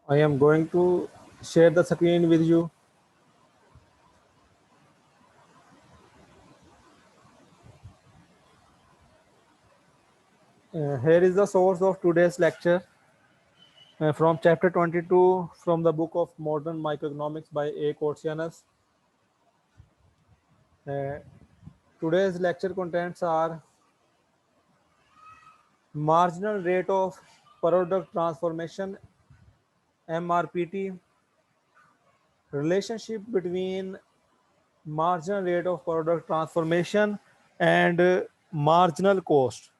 I am going to share the screen with you. Here is the source of today's lecture from chapter 22 from the book of Modern Microeconomics by A. Corsianus. Uh, Today's lecture contents are marginal rate of product transformation MRPT, relationship between marginal rate of product transformation and marginal cost,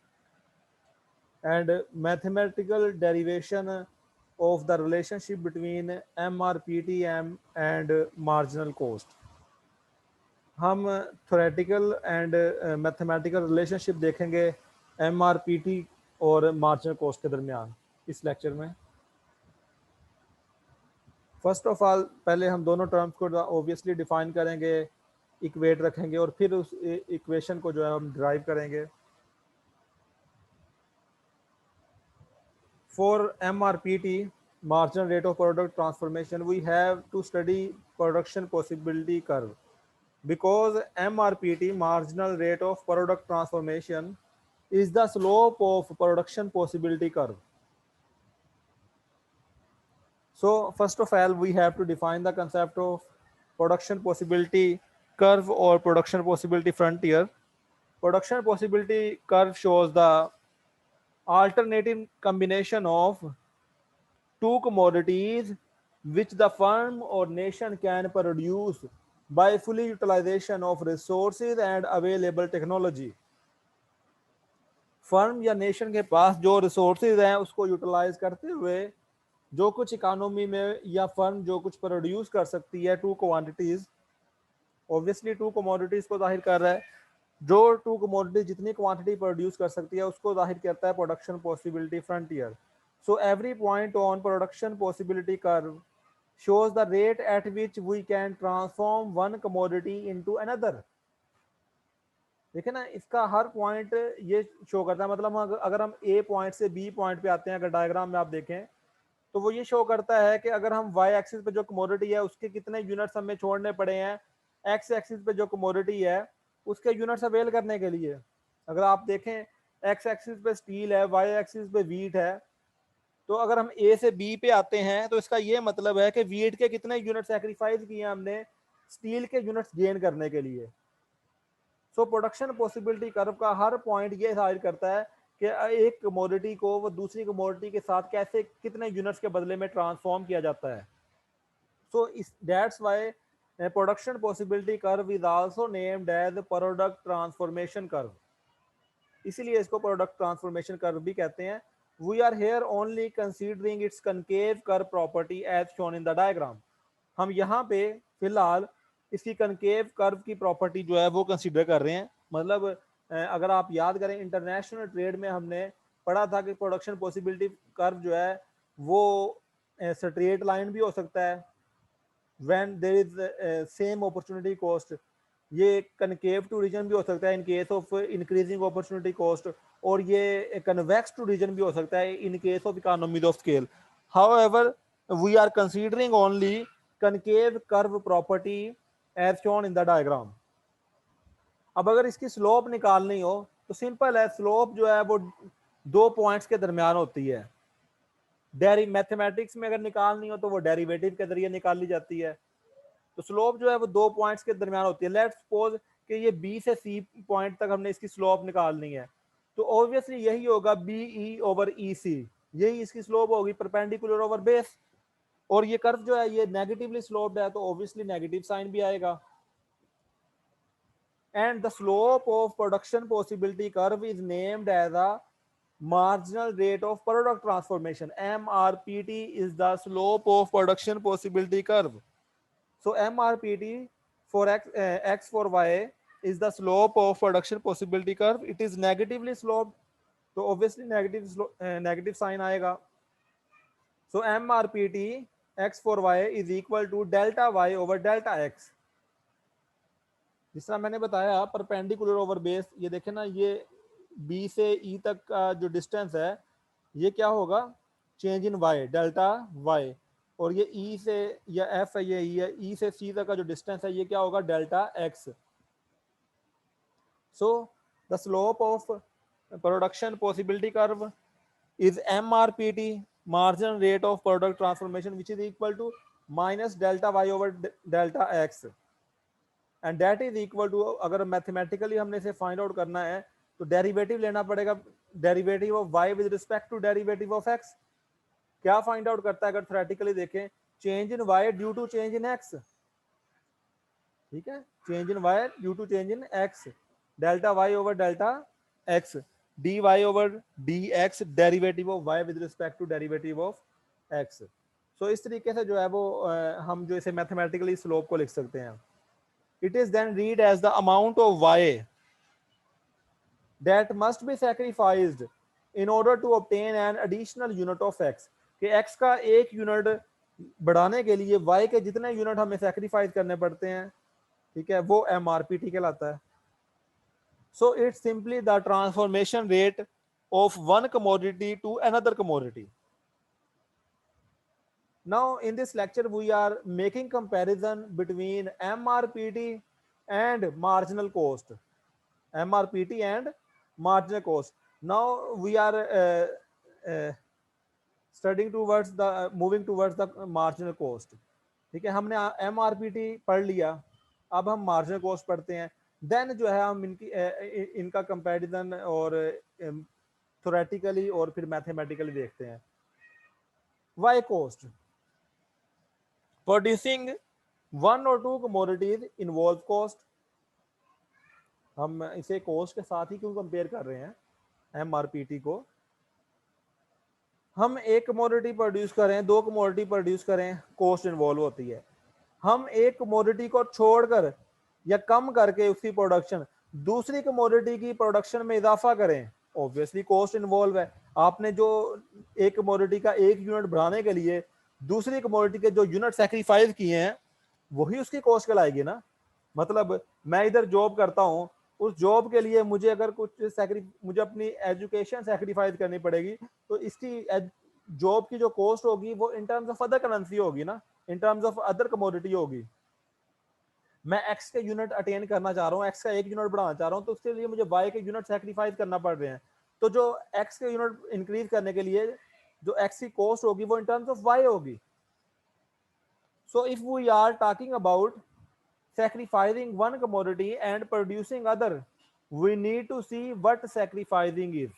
and mathematical derivation of the relationship between MRPTM and marginal cost. हम theoretical and mathematical relationship देखेंगे MRPT और marginal cost के दरमियान इस lecture में। First of all पहले हम दोनों टर्म्स को ऑब्वियसली डिफाइन करेंगे, इक्वेट रखेंगे और फिर उस इक्वेशन को जो है हम ड्राइव करेंगे। For MRPT, marginal rate of product transformation, we have to study production possibility curve, because MRPT, marginal rate of product transformation, is the slope of production possibility curve. So first of all, we have to define the concept of production possibility curve or production possibility frontier. Production possibility curve shows the alternative combination of two commodities which the firm or nation can produce by fully utilization of resources and available technology. Firm या nation के पास जो resources हैं उसको utilise करते हुए जो कुछ economy में या फर्म जो कुछ प्रोड्यूस कर सकती है, two quantities, obviously to commodities को जाहिर कर रहा है। जो टू कमोडिटीज जितनी क्वांटिटी प्रोड्यूस कर सकती है उसको जाहिर करता है production possibility frontier. So every point on production possibility curve shows the rate at which we can transform one commodity into another. देखे ना, इसका हर पॉइंट ये शो करता है, मतलब अगर हम ए पॉइंट से बी पॉइंट पे आते हैं, अगर डायग्राम में आप देखें तो वो ये शो करता है कि अगर हम वाई एक्सिस पे जो कमोडिटी है उसके कितने यूनिट्स हमें छोड़ने पड़े हैं एक्स एक्सिस पे जो कमोडिटी है उसके यूनिट्स अवेल करने के लिए। अगर आप देखें एक्स एक्सिस पे स्टील है, वाई एक्सिस पे वीट है, तो अगर हम ए से बी पे आते हैं तो इसका ये मतलब है कि वीट के कितने यूनिट सैक्रिफाइस किए हमने स्टील के यूनिट्स गेन करने के लिए। सो प्रोडक्शन पॉसिबिलिटी कर्व का हर पॉइंट ये जाहिर करता है कि एक कमोडिटी को वो दूसरी कमोडिटी के साथ कैसे कितने यूनिट्स के बदले में ट्रांसफॉर्म किया जाता है। So that's why production possibility curve is also named as product transformation curve, इसीलिए इसको प्रोडक्ट ट्रांसफॉर्मेशन कर्व भी कहते हैं। We are here only considering its concave curve property as shown in the diagram. हम यहाँ पे फिलहाल इसकी concave curve की प्रॉपर्टी जो है वो कंसीडर कर रहे हैं। मतलब अगर आप याद करें इंटरनेशनल ट्रेड में हमने पढ़ा था कि प्रोडक्शन पॉसिबिलिटी कर्व जो है वो स्ट्रेट लाइन भी हो सकता है when there is same opportunity cost, ये कनकेव टू रीजन भी हो सकता है in case of increasing opportunity cost, और ये कन्वेक्स टू रीजन भी हो सकता है in case of economies of scale. However we are considering only concave curve property as shown in the diagram. अब अगर इसकी स्लोप निकालनी हो तो सिंपल है, स्लोप जो है वो दो पॉइंट्स के दरमियान होती है। मैथमेटिक्स में अगर निकालनी हो तो वो डेरिवेटिव के जरिए निकाली जाती है। तो स्लोप जो है वो दो पॉइंट्स के दरमियान होती है। लेट्स सपोज कि ये बी से सी पॉइंट तक हमने इसकी स्लोप निकालनी है, तो ऑब्वियसली यही होगा बी ई ओवर ई सी, यही इसकी स्लोप होगी परपेंडिकुलर ओवर बेस। और ये कर्व जो है ये नेगेटिवली स्लोप्ड है तो ऑब्वियसली नेगेटिव साइन भी आएगा। And the slope of production possibility curve is named as a marginal rate of product transformation. MRPT is the slope of production possibility curve. So MRPT for x for y is the slope of production possibility curve. It is negatively sloped, so obviously negative sign आएगा। So MRPT x for y is equal to delta y over delta x। जिस तरह मैंने बताया perpendicular over base, ये देखें ना, ये B से ई तक का जो डिस्टेंस है ये क्या होगा, change in Y, delta Y. और ये ई से या एफ है, ये ई है, ई से सी तक का जो डिस्टेंस है ये क्या होगा, delta x. So the slope of production possibility curve is MRPT, marginal rate of product transformation, which is equal to minus delta y over delta x, and that is equal to, अगर mathematically हमने इसे find out करना है तो derivative लेना पड़ेगा, derivative of y with respect to derivative of x. क्या find out करता है अगर थ्योरेटिकली देखें, change in y due to change in x. ठीक है, change in y due to change in x, delta y over delta x, dy over dx derivative of y with respect to derivative of x. So इस तरीके से जो है वो हम जो इसे मैथमेटिकली स्लोप को लिख सकते हैं. It is then read as the amount of y that must be sacrificed in order to obtain an additional unit of x, कि x का एक यूनिट बढ़ाने के लिए y के जितने यूनिट हमें सैक्रिफाइस करने पड़ते हैं, ठीक है, वो MRPT कहलाता है. So it's simply the transformation rate of one commodity to another commodity. Now in this lecture we are making comparison between MRPT and marginal cost. MRPT and marginal cost. Now we are studying towards the moving towards the marginal cost. ठीक है, हमने MRPT पढ़ लिया, अब हम marginal cost पढ़ते हैं. Then जो है हम इनका कंपैरिजन और थ्योरेटिकली और फिर मैथमेटिकली देखते हैं. वाई कॉस्ट, प्रोड्यूसिंग वन और टू कमोडिटीज इन्वॉल्व कॉस्ट. हम इसे कॉस्ट के साथ ही क्यों कंपेयर कर रहे हैं MRPT को. हम एक कमोडिटी प्रोड्यूस करें, दो कमोडिटी प्रोड्यूस करें, कॉस्ट इन्वॉल्व होती है. हम एक कमोडिटी को छोड़कर या कम करके उसकी प्रोडक्शन दूसरी कमोडिटी की प्रोडक्शन में इजाफा करें, ऑब्वियसली कॉस्ट इन्वॉल्व है. आपने जो एक कमोडिटी का एक यूनिट बढ़ाने के लिए दूसरी कमोडिटी के जो यूनिट सैक्रिफाइस किए हैं वही उसकी कॉस्ट कहलाएगी ना. मतलब मैं इधर जॉब करता हूँ, उस जॉब के लिए मुझे अगर मुझे अपनी एजुकेशन सैक्रिफाइस करनी पड़ेगी तो इसकी जॉब की जो कॉस्ट होगी वो इन टर्म्स ऑफ अदर करेंसी होगी ना, इन टर्म्स ऑफ अदर कमोडिटी होगी. मैं एक्स के यूनिट अटेन करना चाह रहा हूँ, एक्स का एक यूनिट बढ़ाना चाह रहा हूँ, तो उसके लिए मुझे वाई के यूनिट सैक्रिफाइस करना पड़ रहे हैं. तो जो एक्स के यूनिट इंक्रीज करने के लिए जो एक्स की कॉस्ट होगी वो इन टर्म्स ऑफ वाई होगी. So if we are talking about sacrificing one commodity and producing other, we need to see what sacrificing is.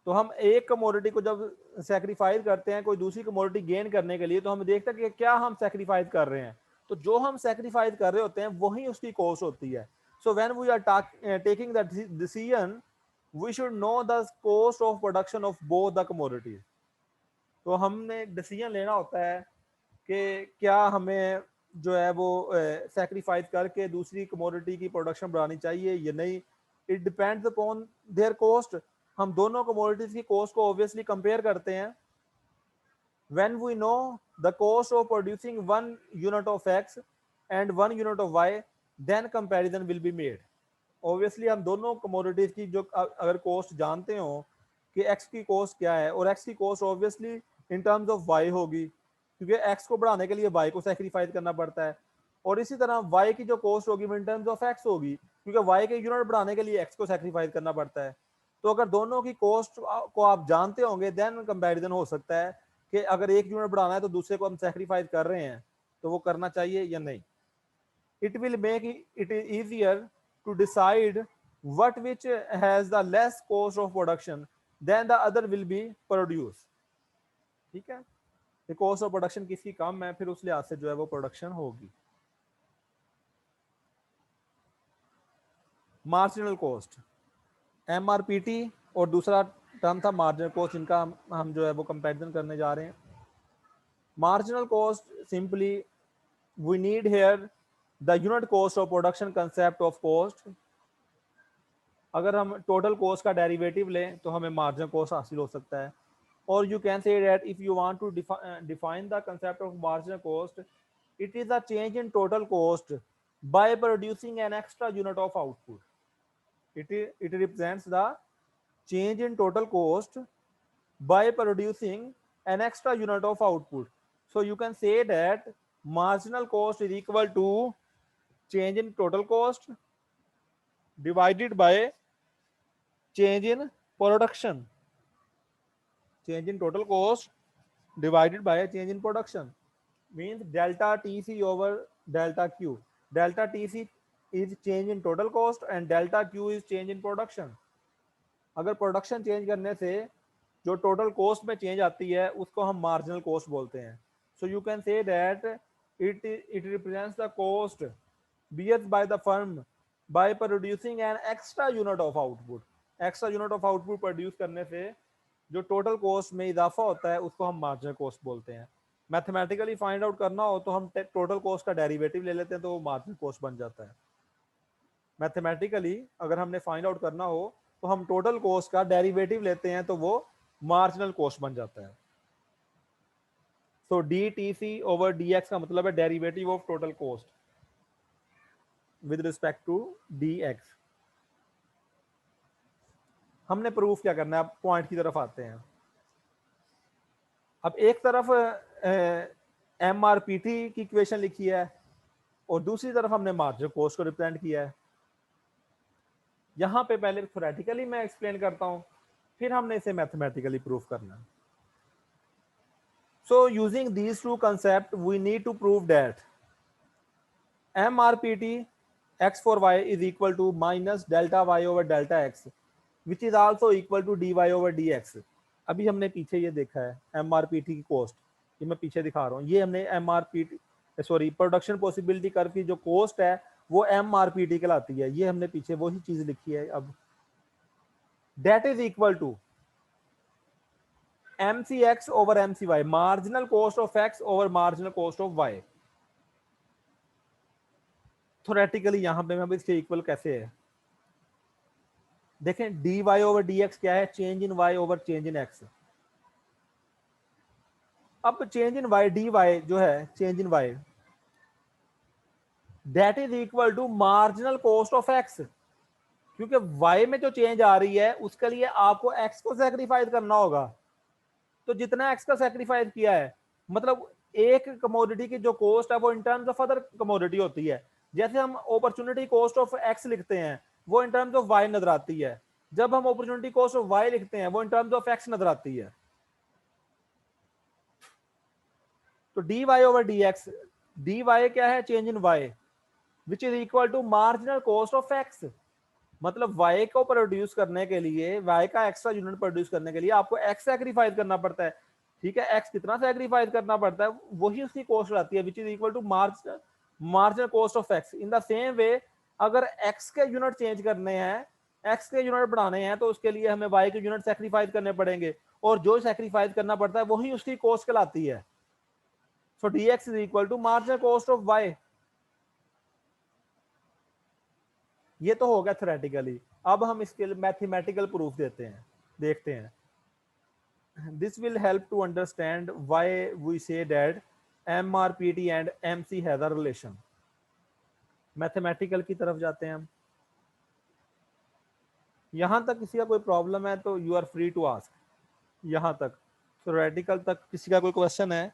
तो हम एक कमोडिटी को जब सैक्रिफाइस करते हैं कोई दूसरी कमोडिटी गेन करने के लिए, तो हम देखते हैं कि क्या हम सैक्रिफाइस कर रहे हैं. तो जो हम सैक्रिफाइस कर रहे होते हैं वही उसकी कॉस्ट होती है. So when we are taking the decision we should know the cost of production of both the commodities. तो हमने डिसीजन लेना होता है कि क्या हमें जो है वो सैक्रिफाइस करके दूसरी कमोडिटी की प्रोडक्शन बढ़ानी चाहिए या नहीं. It depends upon their cost. हम दोनों कमोडिटीज की कॉस्ट को ऑब्वियसली कंपेयर करते हैं. When we know the cost of producing one unit of X and one unit of Y, then comparison will be made. Obviously हम दोनों commodities की जो अगर कॉस्ट जानते हो कि एक्स की कॉस्ट क्या है और एक्स की cost obviously in terms of Y होगी, क्योंकि एक्स को बढ़ाने के लिए वाई को सैक्रिफाइस करना पड़ता है. और इसी तरह वाई की जो कॉस्ट होगी इन टर्म्स ऑफ एक्स होगी, क्योंकि वाई के यूनिट बढ़ाने के लिए एक्स को सैक्रिफाइस करना पड़ता है. तो अगर दोनों की कॉस्ट को आप जानते होंगे देन कंपैरिजन हो सकता है कि अगर एक यूनिट बढ़ाना है तो दूसरे को हम सैक्रिफाइस कर रहे हैं तो वो करना चाहिए या नहीं. It will make it easier to decide what which has the less cost of production then the other will be produced. ठीक है, कॉस्ट ऑफ प्रोडक्शन किसकी कम है फिर उस लिहाज से जो है वो प्रोडक्शन होगी. मार्जिनल कॉस्ट, MRPT और दूसरा टर्म था मार्जिनल कॉस्ट, इनका हम जो है वो कंपैरिजन करने जा रहे हैं. Marginal cost simply we need here the unit cost of production concept of cost. अगर हम टोटल कॉस्ट का डेरिवेटिव लें तो हमें मार्जिनल कॉस्ट हासिल हो सकता है. Or you can say that if you want to define the concept of marginal cost, it is a change in total cost by producing an extra unit of output. It represents the change in total cost by producing an extra unit of output. So you can say that marginal cost is equal to change in total cost divided by change in production. Change in total cost divided by a change in production means delta TC over delta Q. Delta TC is change in total cost and delta Q is change in production. अगर production change करने से जो total cost में change आती है उसको हम marginal cost बोलते हैं. So you can say that it represents the cost bears by the firm by producing an extra unit of output. Extra unit of output produce करने से जो टोटल कॉस्ट में इजाफा होता है उसको हम मार्जिनल कॉस्ट बोलते हैं. मैथमेटिकली फाइंड आउट करना हो तो हम टोटल कॉस्ट का डेरिवेटिव ले लेते हैं तो वो मार्जिनल कॉस्ट बन जाता है. मैथमेटिकली अगर हमने फाइंड आउट करना हो तो हम टोटल कॉस्ट का डेरिवेटिव लेते हैं तो वो मार्जिनल कॉस्ट बन जाता है. So D T C over D x का मतलब है derivative of total cost with respect to d x. हमने प्रूफ क्या करना है, अब पॉइंट की तरफ आते हैं. अब एक तरफ एमआरपीटी की इक्वेशन लिखी है और दूसरी तरफ हमने मार्जिनल कॉस्ट को रिप्रेजेंट किया है. यहां पे पहले थ्योरेटिकली मैं एक्सप्लेन करता हूं, फिर हमने इसे मैथमेटिकली प्रूफ करना है. So using these two concept we need to prove that MRPT x for y is equal to minus delta y over delta x which is also equal to dy over dx. अभी हमने पीछे ये देखा है एमआरपीटी की cost, ये मैं पीछे दिखा रहा हूँ. ये हमने एमआरपीटी प्रोडक्शन पॉसिबिलिटी कर्व की जो कॉस्ट है वो एमआरपीटी कहलाती है. ये हमने पीछे वही चीज लिखी है. अब that is equal to mcx over mcy, marginal cost of x over marginal cost of y. Theoretically यहां पे हम इसके इक्वल कैसे है देखें. D Y over D x क्या है, change in y over change in x. अब change in y d y जो है change in y that is equal to marginal cost of x. क्योंकि वाई में जो चेंज आ रही है उसके लिए आपको एक्स को सैक्रिफाइस करना होगा. तो जितना एक्स का सैक्रिफाइस किया है मतलब एक कमोडिटी की जो कॉस्ट है वो इन टर्म्स ऑफ अदर कमोडिटी होती है. जैसे हम अपॉर्चुनिटी कॉस्ट ऑफ एक्स लिखते हैं वो इन टर्म्स ऑफ वाई नजर आती है. जब हम अपॉर्चुनिटी कॉस्ट ऑफ वाई लिखते हैं वो इन टर्म्स ऑफ एक्स नजर आती है. तो D Y over D X, D Y क्या है, change in Y which is equal to marginal cost of X. मतलब वाई को प्रोड्यूस करने के लिए, वाई का एक्स्ट्रा यूनिट प्रोड्यूस करने के लिए आपको एक्स सैक्रिफाइस करना पड़ता है. ठीक है, एक्स कितना सैक्रिफाइस करना पड़ता है वही उसकी कॉस्ट आती है which is equal to marginal cost of X. In the same way अगर एक्स के यूनिट चेंज करने हैं, एक्स के यूनिट बढ़ाने हैं तो उसके लिए हमें वाई के यूनिट सैक्रिफाइस करने पड़ेंगे और जो सैक्रिफाइस करना पड़ता है वही उसकी कॉस्ट कहलाती है. So d x is equal to marginal cost of y. ये तो हो गया थ्योरेटिकली. अब हम इसके लिए मैथमेटिकल प्रूफ देते हैं, देखते हैं. This will help to understand why we say that MRPT and MC has a relation. Mathematical की तरफ जाते हैं हम. यहां तक किसी का कोई प्रॉब्लम है तो you are free to ask. यहां तक थ्योरेटिकल तक किसी का कोई क्वेश्चन है?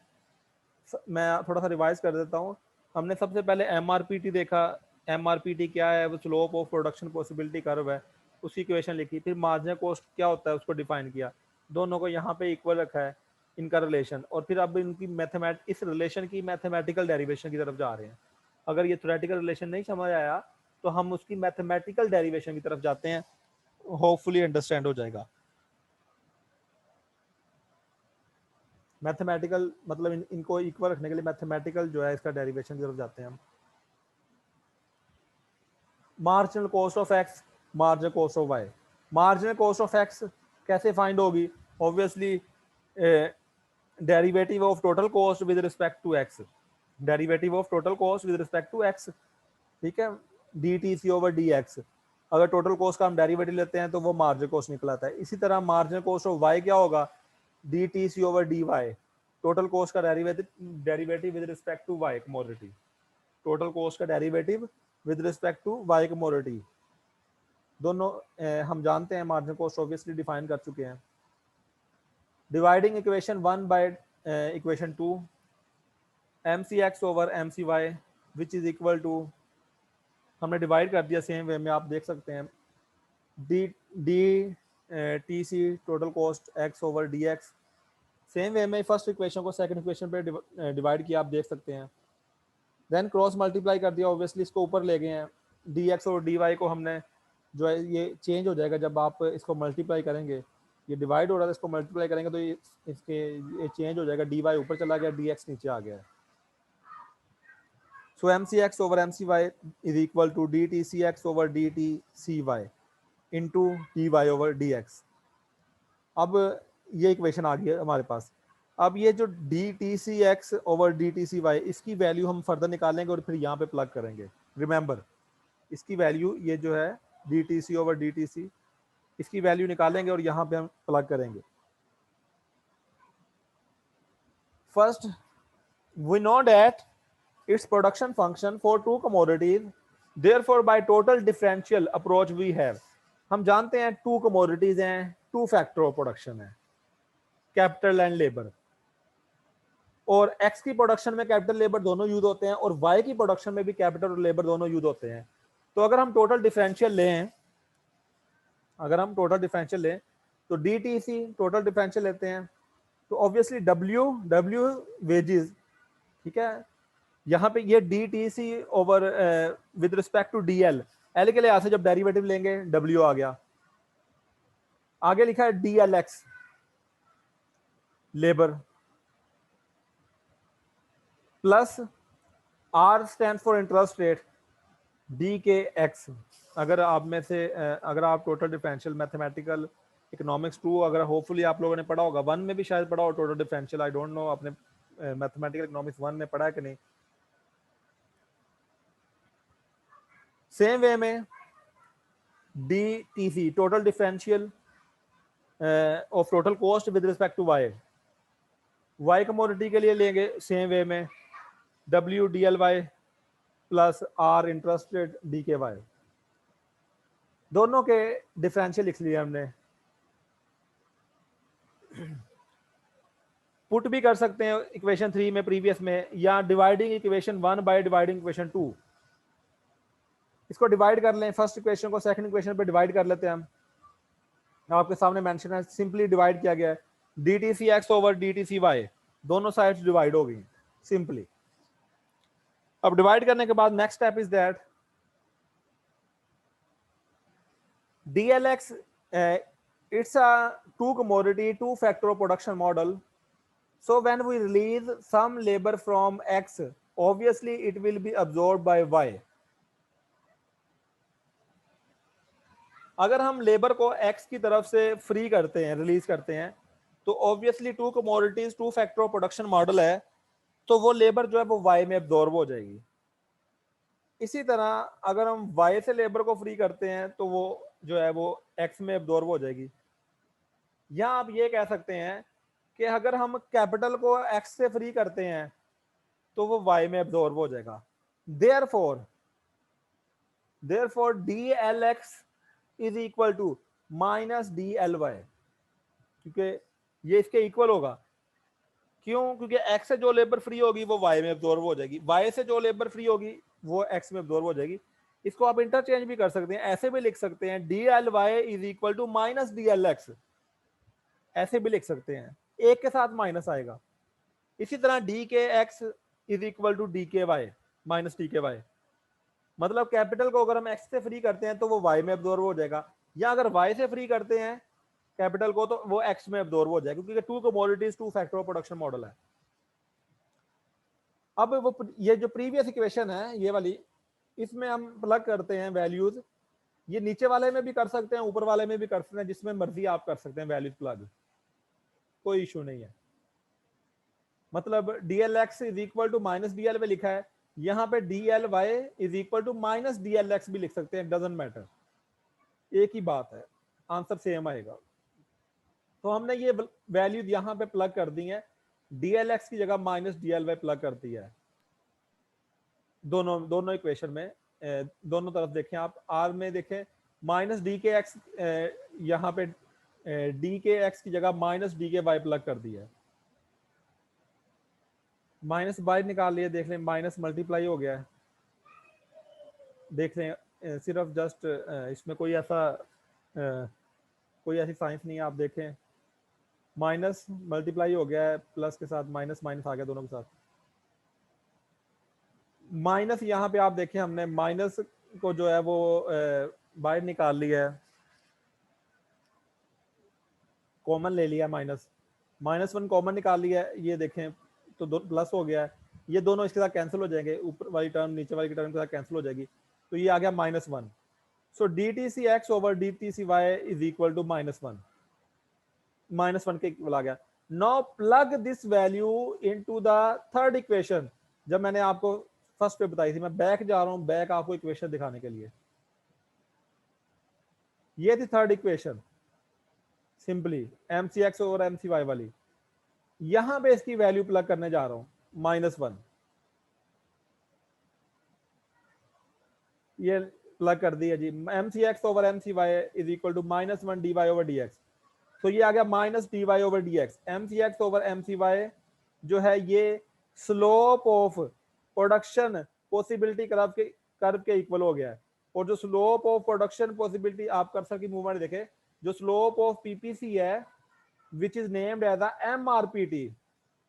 मैं थोड़ा सा रिवाइज कर देता हूं. हमने सबसे पहले MRPT देखा. MRPT क्या है, वो slope of production possibility curve है, उसकी इक्वेशन लिखी. फिर मार्जिनल कॉस्ट क्या होता है उसको डिफाइन किया. दोनों को यहाँ पे इक्वल रखा है, इनका रिलेशन. और फिर अब इनकी इस रिलेशन की मैथमेटिकल डेरिवेशन की तरफ जा रहे हैं. अगर ये थ्योरेटिकल रिलेशन नहीं समझ आया तो हम उसकी मैथमेटिकल डेरिवेशन की तरफ जाते हैं, होपफुली अंडरस्टैंड हो जाएगा. मैथमेटिकल मतलब इनको इक्वल रखने के लिए मैथमेटिकल जो है इसका डेरिवेशन की तरफ जाते हैं हम. Marginal cost of X, marginal cost of Y. Marginal cost of X कैसे फाइंड होगी? Obviously derivative of total cost with respect to X. Derivative of total cost with respect to X. ठीक है, D T C over D X. अगर total cost का हम derivative लेते हैं तो वो मार्जिनल कॉस्ट निकल आता है. इसी तरह मार्जिनल कॉस्ट ऑफ वाई क्या होगा? D T C over d y. Total cost का derivative with respect to y commodity. Total cost का derivative with respect to y commodity. दोनों हम जानते हैं मार्जिनल कॉस्ट ऑब्वियसली डिफाइन कर चुके हैं. Dividing equation 1 by equation 2, mcx over mcy which is equal to, हमने डिवाइड कर दिया सेम वे में, आप देख सकते हैं, D D T C total cost x over D X, same way में फर्स्ट इक्वेशन को सेकंड इक्वेशन पे डिवाइड किया, आप देख सकते हैं। देन क्रॉस मल्टीप्लाई कर दिया, ऑब्वियसली इसको ऊपर ले गए हैं, डी एक्स और डी वाई को हमने जो है ये चेंज हो जाएगा जब आप इसको मल्टीप्लाई करेंगे, ये डिवाइड हो रहा था, इसको मल्टीप्लाई करेंगे तो ये इसके ये चेंज हो जाएगा, डी वाई ऊपर चला गया, डी एक्स नीचे आ गया। So m C x over M C Y is equal to d T C x over D T C y into d Y over D x. अब ये इक्वेशन आ गई है हमारे पास। अब ये जो D T C x over D T C Y, इसकी value हम फर्दर निकालेंगे और फिर यहाँ पे प्लग करेंगे। रिमेंबर, इसकी वैल्यू ये जो है D T C over D T C, इसकी वैल्यू निकालेंगे और यहाँ पे हम प्लग करेंगे। First, we know that it's production function for two commodities, therefore by total differential approach we have, हम जानते हैं टू कमोडिटीज हैं, टू फैक्टर ऑफ प्रोडक्शन है, कैपिटल एंड लेबर, और एक्स की प्रोडक्शन में कैपिटल लेबर दोनों यूज होते हैं और वाई की प्रोडक्शन में भी कैपिटल और लेबर दोनों यूज होते हैं। तो अगर हम टोटल डिफरेंशियल लें, अगर हम टोटल डिफरेंशियल लें तो D T C total differential लेते हैं तो ऑब्वियसली डब्ल्यू वेजेस, ठीक है, यहाँ पे ये D T C over with respect to D L, L के लिहाज से जब डेरिवेटिव लेंगे डब्ल्यू आ गया, आगे लिखा है D L X labour plus R stand for interest rate D K X. अगर आप में से अगर आप टोटल डिफरेंशियल मैथमेटिकल इकोनॉमिक्स 2 अगर होपफुली आप लोगों ने पढ़ा होगा, 1 में भी शायद पढ़ा हो total differential, I don't know आपने मैथमेटिकल इकोनॉमिक्स 1 में पढ़ा है कि नहीं। सेम वे में D T C total differential of total cost with respect to Y, Y commodity के लिए लेंगे सेम वे में W D L Y plus R interest rate D K Y, दोनों के डिफरेंशियल लिख लिए हमने। पुट भी कर सकते हैं इक्वेशन 3 में प्रीवियस में, या dividing equation 1 by dividing equation 2, इसको डिवाइड कर लें, फर्स्ट इक्वेशन को सेकंड इक्वेशन पे डिवाइड कर लेते हैं हम, आपके सामने मेंशन है, सिंपली डिवाइड किया गया है, D T C x over D T C Y, दोनों साइड्स डिवाइड हो गई सिंपली। अब डिवाइड करने के बाद next step is that DLX, it's a two commodity, two factor production model. So when we release some labor from X, obviously it will be absorbed by Y. अगर हम labour को X की तरफ से free करते हैं, release करते हैं, तो obviously to commodities to factor of production model है, तो वो लेबर जो है वो Y में एब्जॉर्ब हो जाएगी। इसी तरह अगर हम Y से लेबर को फ्री करते हैं तो वो जो है वो X में एब्जॉर्ब हो जाएगी। या आप ये कह सकते हैं कि अगर हम कैपिटल को X से फ्री करते हैं तो वो Y में एब्जॉर्ब हो जाएगा। Therefore DLX is equal to minus DLY, क्योंकि ये इसके इक्वल होगा। क्यों? क्योंकि X से जो लेबर फ्री होगी वो Y में एब्जॉर्ब हो जाएगी, Y से जो लेबर फ्री होगी वो X में एब्जॉर्ब हो जाएगी। इसको आप इंटरचेंज भी कर सकते हैं, ऐसे भी लिख सकते हैं DLY is equal to minus DLX, ऐसे भी लिख सकते हैं, एक के साथ माइनस आएगा। इसी तरह DKX is equal to DKY minus DKY, मतलब कैपिटल को अगर हम X से फ्री करते हैं तो वो Y में एब्जॉर्ब हो जाएगा, या अगर Y से फ्री करते हैं कैपिटल को तो वो X में एब्जॉर्ब हो जाएगा, क्योंकि to commodities to factor of production model है। अब वो ये जो प्रीवियस इक्वेशन है ये वाली, इसमें हम प्लग करते हैं वैल्यूज, ये नीचे वाले में भी कर सकते हैं, ऊपर वाले में भी कर सकते हैं, जिसमें मर्जी आप कर सकते हैं वैल्यूज प्लग, कोई इशू नहीं है। मतलब DLX is equal to minus DL में लिखा है, यहाँ पे DLY is equal to minus DLX भी लिख सकते हैं, डजंट मैटर, एक ही बात है, आंसर सेम आएगा। तो हमने ये वैल्यू यहाँ पे प्लग कर दी है, DLX की जगह माइनस DLY प्लग कर दिया है। दोनों इक्वेशन में दोनों तरफ देखें आप, R में देखें माइनस DKX यहाँ पे डी के एक्स की जगह minus D K Y plug कर दिया है, माइनस बाई निकाल लिया, देख लें माइनस मल्टीप्लाई हो गया है, देख लें सिर्फ जस्ट इसमें कोई ऐसा कोई ऐसी साइंस नहीं है, आप देखें माइनस मल्टीप्लाई हो गया है प्लस के साथ, माइनस माइनस आ गया दोनों के साथ, माइनस यहाँ पे आप देखें हमने माइनस को जो है वो बाहर निकाल लिया है, कॉमन ले लिया माइनस, माइनस वन कॉमन निकाल लिया है, ये देखें तो दो प्लस हो गया है, ये दोनों इसके साथ कैंसिल हो जाएंगे, ऊपर वाली टर्म नीचे वाली टर्म के साथ कैंसिल हो जाएगी, तो ये आ गया minus one. So D T C x over D T C Y is equal to minus one, minus one के इक्वल आ गया। Now plug this value into the third equation, जब मैंने आपको फर्स्ट पे बताई थी, मैं बैक जा रहा हूं, बैक आपको इक्वेशन दिखाने के लिए, ये थी थर्ड इक्वेशन सिंपली एम सी x over M C Y वाली, यहां पे इसकी वैल्यू प्लग करने जा रहा हूं माइनस वन, ये प्लग कर दिया जी, m C x over M C Y is equal to minus one d Y over D x, तो ये आ गया minus d Y over D x, m सी x over M C y जो है ये slope of production possibility curve के इक्वल हो गया है, और जो स्लोप ऑफ प्रोडक्शन पॉसिबिलिटी, आप कर्सर की मूवमेंट देखें, जो स्लोप ऑफ पीपीसी है which is named as the MRPT,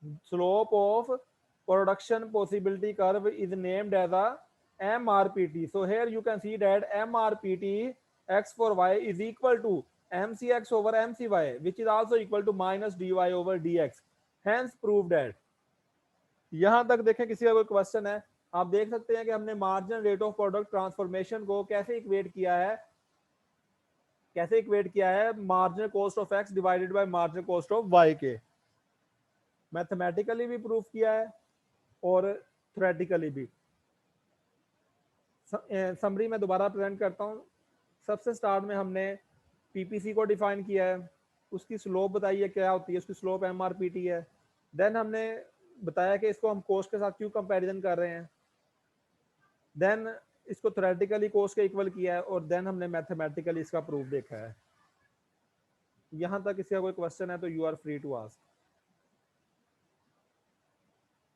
slope of production possibility curve is named as the MRPT. So here you can see that MRPT x for y is equal to mcx over mcy, which is also equal to minus dy over dx. Hence proved that. यहां तक देखें, किसी का कोई question है, आप देख सकते हैं कि हमने marginal rate of product transformation को कैसे इक्वेट किया है, कैसे इक्वेट किया है marginal cost of X divided by marginal cost of Y के, मैथमेटिकली भी प्रूफ किया है और थ्योरेटिकली भी। समरी में दोबारा प्रेजेंट करता हूँ। सबसे स्टार्ट में हमने पीपीसी को डिफाइन किया है, उसकी स्लोप बताई है क्या होती है, उसकी स्लोप एमआरपीटी है। देन हमने बताया कि इसको हम कोस्ट के साथ क्यों कंपैरिजन कर रहे हैं, देन इसको थ्योरेटिकली कोस्ट के इक्वल किया है, और देन हमने मैथमेटिकली इसका प्रूफ देखा है। यहाँ तक किसी का कोई क्वेश्चन है तो you are free to ask.